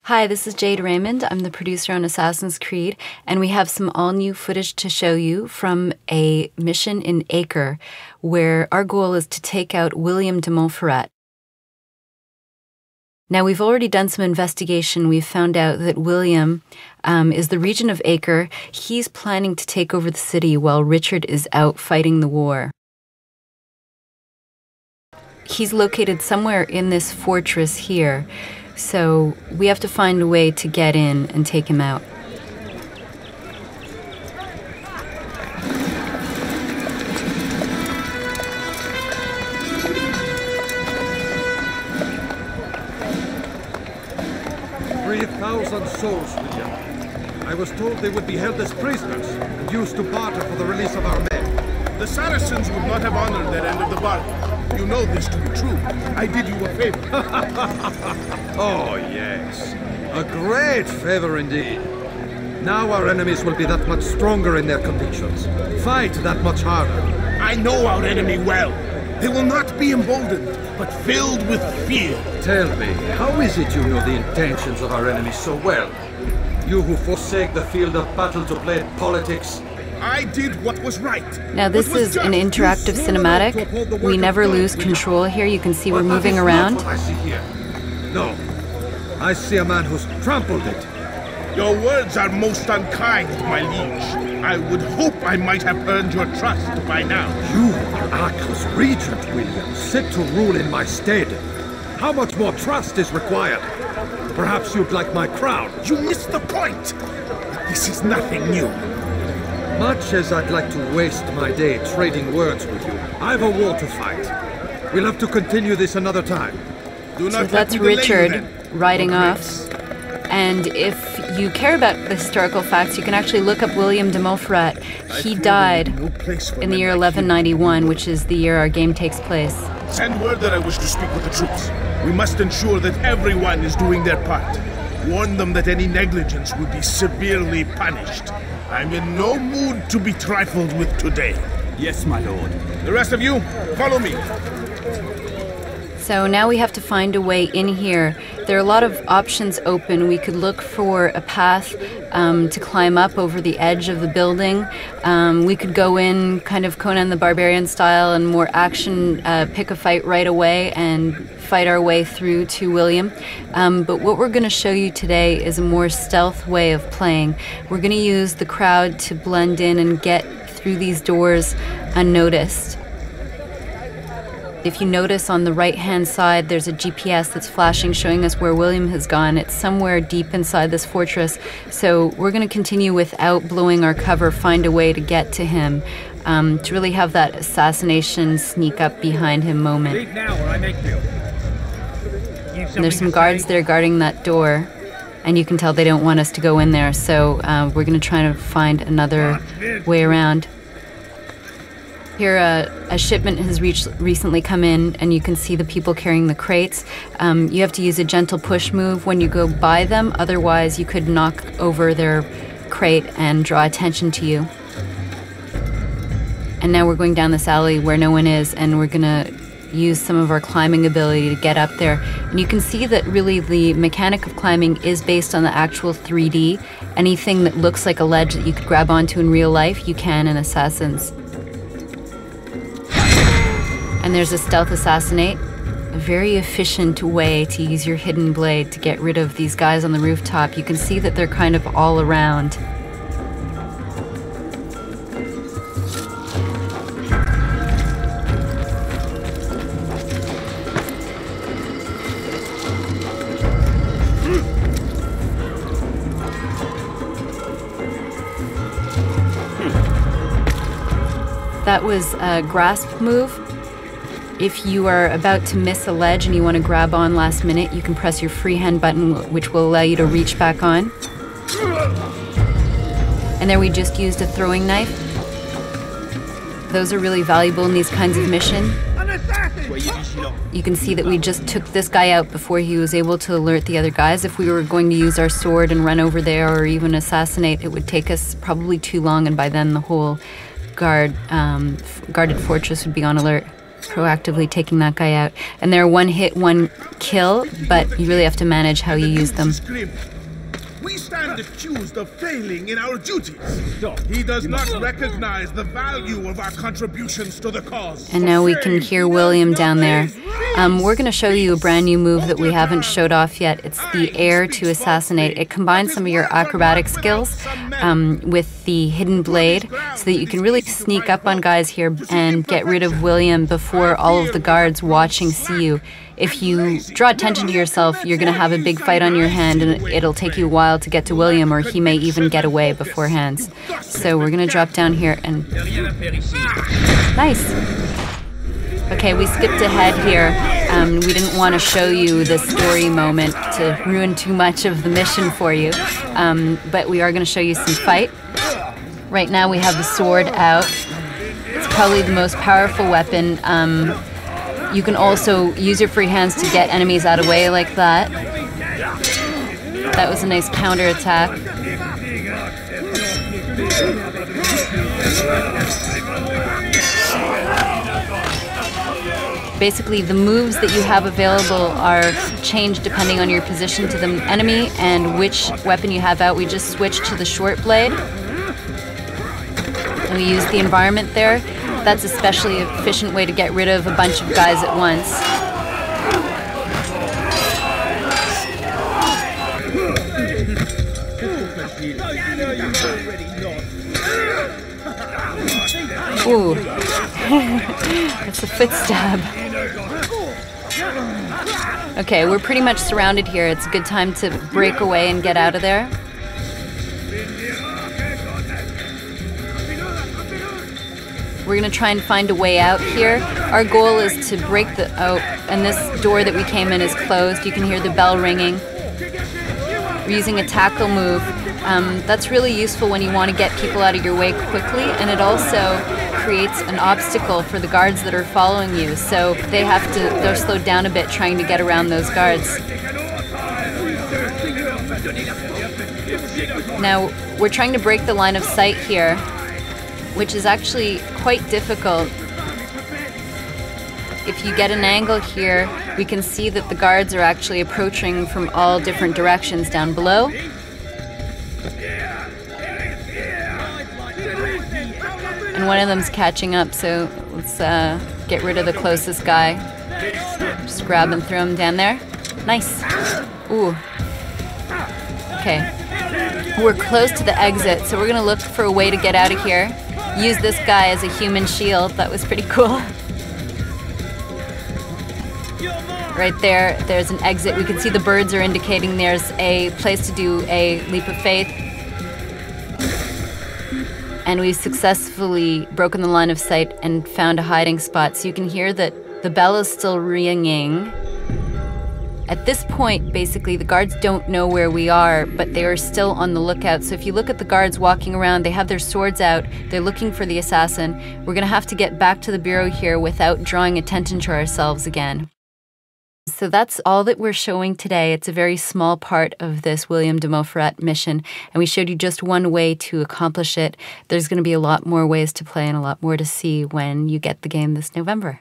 Hi, this is Jade Raymond. I'm the producer on Assassin's Creed, and we have some all-new footage to show you from a mission in Acre, where our goal is to take out William de Montferrat. Now, we've already done some investigation. We've found out that William is the regent of Acre. He's planning to take over the city while Richard is out fighting the war. He's located somewhere in this fortress here. So we have to find a way to get in and take him out. $3,000 souls, William. I was told they would be held as prisoners and used to barter for the release of our men. The Saracens would not have honored their end of the bargain. You know this to be true. I did you a favor. Oh, yes. A great favor indeed. Now our enemies will be that much stronger in their convictions. Fight that much harder. I know our enemy well. They will not be emboldened, but filled with fear. Tell me, how is it you know the intentions of our enemies so well? You who forsake the field of battle to play politics. I did what was right. Now this is an interactive cinematic. We never lose control here. You can see we're moving around. What I see here. No. I see a man who's trampled it. Your words are most unkind, my liege. I would hope I might have earned your trust by now. You are Acre's regent, William, set to rule in my stead. How much more trust is required? Perhaps you'd like my crown. You missed the point. This is nothing new. Much as I'd like to waste my day trading words with you, I've a war to fight. We'll have to continue this another time. So that's Richard riding off. And if you care about the historical facts, you can actually look up William de Montferrat. He died in the year 1191, which is the year our game takes place. Send word that I wish to speak with the troops. We must ensure that everyone is doing their part. Warn them that any negligence will be severely punished. I'm in no mood to be trifled with today. Yes, my lord. The rest of you, follow me. So now we have to find a way in here. There are a lot of options open. We could look for a path to climb up over the edge of the building. We could go in kind of Conan the Barbarian style and more action, pick a fight right away and fight our way through to William. But what we're going to show you today is a more stealth way of playing. We're going to use the crowd to blend in and get through these doors unnoticed. If you notice on the right-hand side, there's a GPS that's flashing, showing us where William has gone. It's somewhere deep inside this fortress. So we're going to continue without blowing our cover, find a way to get to him, to really have that assassination sneak up behind him moment. Leave now or I make you. And there's some guards there guarding that door, and you can tell they don't want us to go in there. So we're going to try to find another way around. Here, a shipment has recently come in, and you can see the people carrying the crates. You have to use a gentle push move when you go by them, otherwise you could knock over their crate and draw attention to you. And now we're going down this alley where no one is, and we're gonna use some of our climbing ability to get up there. And you can see that really the mechanic of climbing is based on the actual 3D. Anything that looks like a ledge that you could grab onto in real life, you can in Assassins. And there's a stealth assassinate, a very efficient way to use your hidden blade to get rid of these guys on the rooftop. You can see that they're kind of all around. That was a grasp move. If you are about to miss a ledge and you want to grab on last minute, you can press your freehand button, which will allow you to reach back on. And there we just used a throwing knife. Those are really valuable in these kinds of missions. You can see that we just took this guy out before he was able to alert the other guys. If we were going to use our sword and run over there or even assassinate, it would take us probably too long, and by then the whole guarded fortress would be on alert. proactively taking that guy out. And they're one hit, one kill, but you really have to manage how you use them. We stand accused of failing in our duties. He does not recognize the value of our contributions to the cause. And now we can hear William down there. We're going to show you a brand new move that we haven't showed off yet. It's the air to assassinate. It combines some of your acrobatic skills with the hidden blade so that you can really sneak up on guys here and get rid of William before all of the guards watching see you. If you draw attention to yourself, you're going to have a big fight on your hand, and it'll take you a while to get to William, or he may even get away beforehand. So we're going to drop down here and... Nice! Okay, we skipped ahead here. We didn't want to show you the story moment to ruin too much of the mission for you. But we are going to show you some fight. Right now we have the sword out. It's probably the most powerful weapon. You can also use your free hands to get enemies out of the way like that. That was a nice counter attack. Basically, the moves that you have available are changed depending on your position to the enemy and which weapon you have out. We just switched to the short blade. And we use the environment there. That's especially an efficient way to get rid of a bunch of guys at once. Ooh. That's a foot stab. Okay, we're pretty much surrounded here. It's a good time to break away and get out of there. We're going to try and find a way out here. Our goal is to break the... Oh, and this door that we came in is closed. You can hear the bell ringing. We're using a tackle move. That's really useful when you want to get people out of your way quickly, and it also creates an obstacle for the guards that are following you. So they're slowed down a bit trying to get around those guards. Now, we're trying to break the line of sight here, which is actually quite difficult. If you get an angle here, we can see that the guards are actually approaching from all different directions down below. And one of them's catching up, so let's get rid of the closest guy. Just grab and throw him down there. Nice. Ooh. Okay. We're close to the exit, so we're gonna look for a way to get out of here. Use this guy as a human shield. That was pretty cool. Right there, there's an exit. We can see the birds are indicating there's a place to do a leap of faith. And we've successfully broken the line of sight and found a hiding spot. So you can hear that the bell is still ringing. At this point, basically, the guards don't know where we are, but they are still on the lookout. So if you look at the guards walking around, they have their swords out. They're looking for the assassin. We're going to have to get back to the bureau here without drawing attention to ourselves again. So that's all that we're showing today. It's a very small part of this William de Montferrat mission, and we showed you just one way to accomplish it. There's going to be a lot more ways to play and a lot more to see when you get the game this November.